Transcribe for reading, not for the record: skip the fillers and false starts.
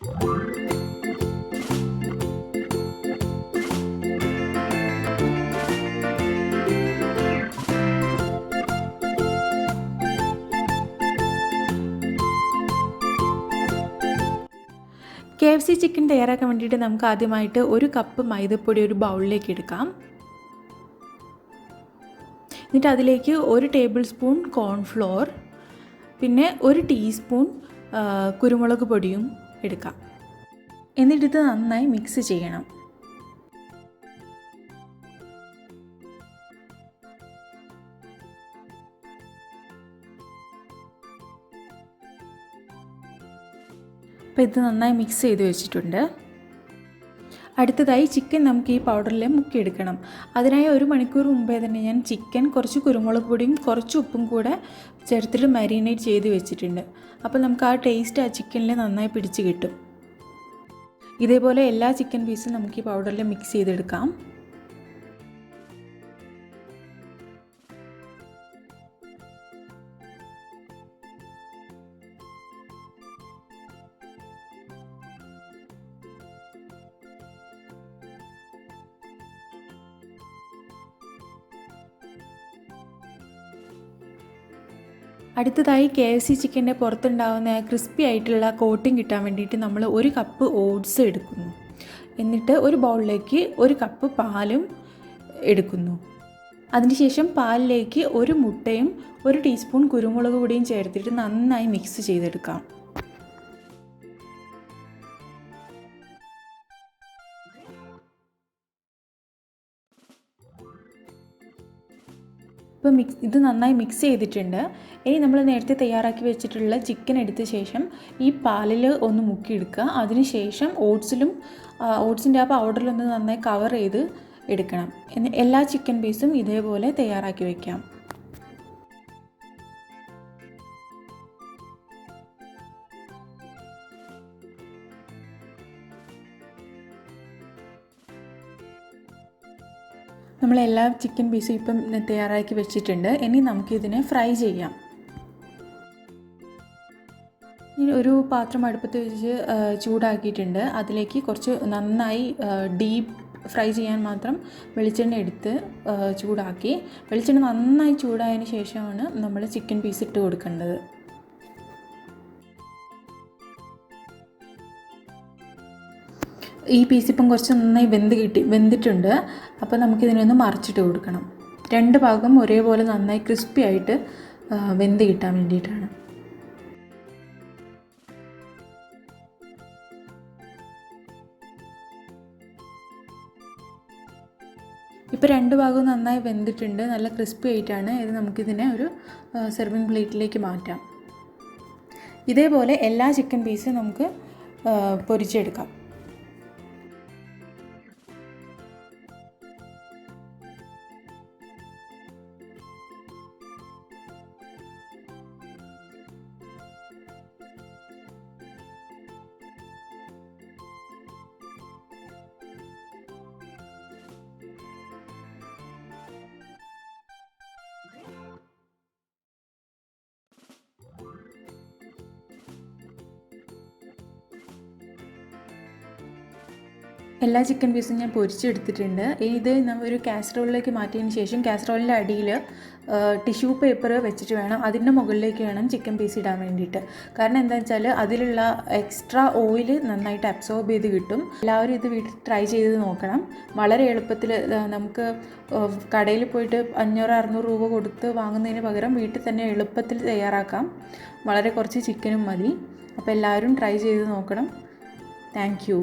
KFC chicken തയ്യാറാക്കാൻ വേണ്ടിയിട്ട് നമുക്ക് ആദ്യമായിട്ട് 1 കപ്പ് മൈദപ്പൊടി ഒരു ബൗളിലേക്ക് എടുക്കാം. എന്നിട്ട് അതിലേക്ക് 1 ടേബിൾ സ്പൂൺ കോൺഫ്ലോർ, പിന്നെ 1 ടീസ്പൂൺ കുരുമുളക് പൊടിയും എടുക്കാം. എന്നിട്ട് നന്നായി മിക്സ് ചെയ്യണം. അപ്പോൾ ഇത് നന്നായി മിക്സ് ചെയ്ത് വെച്ചിട്ടുണ്ട്. അടുത്തതായി ചിക്കൻ നമുക്ക് ഈ പൗഡറിൽ മുക്കിയെടുക്കണം. അതിനായി 1 മണിക്കൂർ മുമ്പേ തന്നെ ഞാൻ ചിക്കൻ കുറച്ച് കുരുമുളക് പൊടിയും കുറച്ച് ഉപ്പും കൂടെ ചേർത്തിട്ട് മാരിനേറ്റ് ചെയ്ത് വെച്ചിട്ടുണ്ട്. അപ്പോൾ നമുക്ക് ആ ടേസ്റ്റ് ആ ചിക്കനിൽ നന്നായി പിടിച്ച് കിട്ടും. ഇതേപോലെ എല്ലാ ചിക്കൻ പീസും നമുക്ക് ഈ പൗഡറിൽ മിക്സ് ചെയ്തെടുക്കാം. അടുത്തതായി KFC ചിക്കൻ്റെ പുറത്തുണ്ടാകുന്ന ക്രിസ്പി ആയിട്ടുള്ള കോട്ടിങ് കിട്ടാൻ വേണ്ടിയിട്ട് നമ്മൾ 1 കപ്പ് ഓട്സ് എടുക്കുന്നു. എന്നിട്ട് ഒരു ബൗളിലേക്ക് 1 കപ്പ് പാലും എടുക്കുന്നു. അതിനുശേഷം പാലിലേക്ക് 1 മുട്ടയും 1 ടീസ്പൂൺ കുരുമുളക് പൊടിയും ചേർത്തിട്ട് നന്നായി മിക്സ് ചെയ്തെടുക്കാം. ഇപ്പോൾ ഇത് നന്നായി മിക്സ് ചെയ്തിട്ടുണ്ട്. ഇനി നമ്മൾ നേരത്തെ തയ്യാറാക്കി വെച്ചിട്ടുള്ള ചിക്കൻ എടുത്ത ശേഷം ഈ പാലിൽ ഒന്ന് മുക്കിയെടുക്കുക. അതിനുശേഷം ഓട്സിൻ്റെ ആ പൗഡറിലൊന്ന് നന്നായി കവർ ചെയ്ത് എടുക്കണം. എല്ലാ ചിക്കൻ പീസും ഇതേപോലെ തയ്യാറാക്കി വയ്ക്കാം. നമ്മളെല്ലാ ചിക്കൻ പീസും ഇപ്പം തയ്യാറാക്കി വെച്ചിട്ടുണ്ട്. ഇനി നമുക്കിതിനെ ഫ്രൈ ചെയ്യാം. ഇനി ഒരു പാത്രം അടുപ്പത്ത് വെച്ച് ചൂടാക്കിയിട്ടുണ്ട്. അതിലേക്ക് കുറച്ച് നന്നായി ഡീപ്പ് ഫ്രൈ ചെയ്യാൻ മാത്രം വെളിച്ചെണ്ണ എടുത്ത് ചൂടാക്കി. വെളിച്ചെണ്ണ നന്നായി ചൂടായതിന് ശേഷമാണ് നമ്മൾ ചിക്കൻ പീസ് ഇട്ട് കൊടുക്കേണ്ടത്. ഈ പീസ് ഇപ്പം കുറച്ച് നന്നായി വെന്തിട്ടുണ്ട്. അപ്പോൾ നമുക്കിതിനൊന്ന് മറിച്ചിട്ട് കൊടുക്കണം. 2 ഭാഗം ഒരേപോലെ നന്നായി ക്രിസ്പി ആയിട്ട് വെന്ത് കിട്ടാൻ വേണ്ടിയിട്ടാണ്. ഇപ്പോൾ 2 ഭാഗവും നന്നായി വെന്തിട്ടുണ്ട്. നല്ല ക്രിസ്പി ആയിട്ടാണ്. ഇത് നമുക്കിതിനെ ഒരു സെർവിങ് പ്ലേറ്റിലേക്ക് മാറ്റാം. ഇതേപോലെ എല്ലാ ചിക്കൻ പീസും നമുക്ക് പൊരിച്ചെടുക്കാം. എല്ലാ ചിക്കൻ പീസും ഞാൻ പൊരിച്ചെടുത്തിട്ടുണ്ട്. ഇത് ഒരു കാസറോളിലേക്ക് മാറ്റിയതിന് ശേഷം കാസറോളിൻ്റെ അടിയിൽ ടിഷ്യൂ പേപ്പർ വെച്ചിട്ട് വേണം, അതിൻ്റെ മുകളിലേക്ക് വേണം ചിക്കൻ പീസ് ഇടാൻ വേണ്ടിയിട്ട്. കാരണം എന്താണെന്ന് വെച്ചാൽ അതിലുള്ള എക്സ്ട്രാ ഓയിൽ നന്നായിട്ട് അബ്സോർബ് ചെയ്ത് കിട്ടും. എല്ലാവരും ഇത് വീട്ടിൽ ട്രൈ ചെയ്ത് നോക്കണം. വളരെ എളുപ്പത്തിൽ നമുക്ക് കടയിൽ പോയിട്ട് 500-600 രൂപ കൊടുത്ത് വാങ്ങുന്നതിന് പകരം വീട്ടിൽ തന്നെ എളുപ്പത്തിൽ തയ്യാറാക്കാം. വളരെ കുറച്ച് ചിക്കനും മതി. അപ്പോൾ എല്ലാവരും ട്രൈ ചെയ്ത് നോക്കണം. Thank you.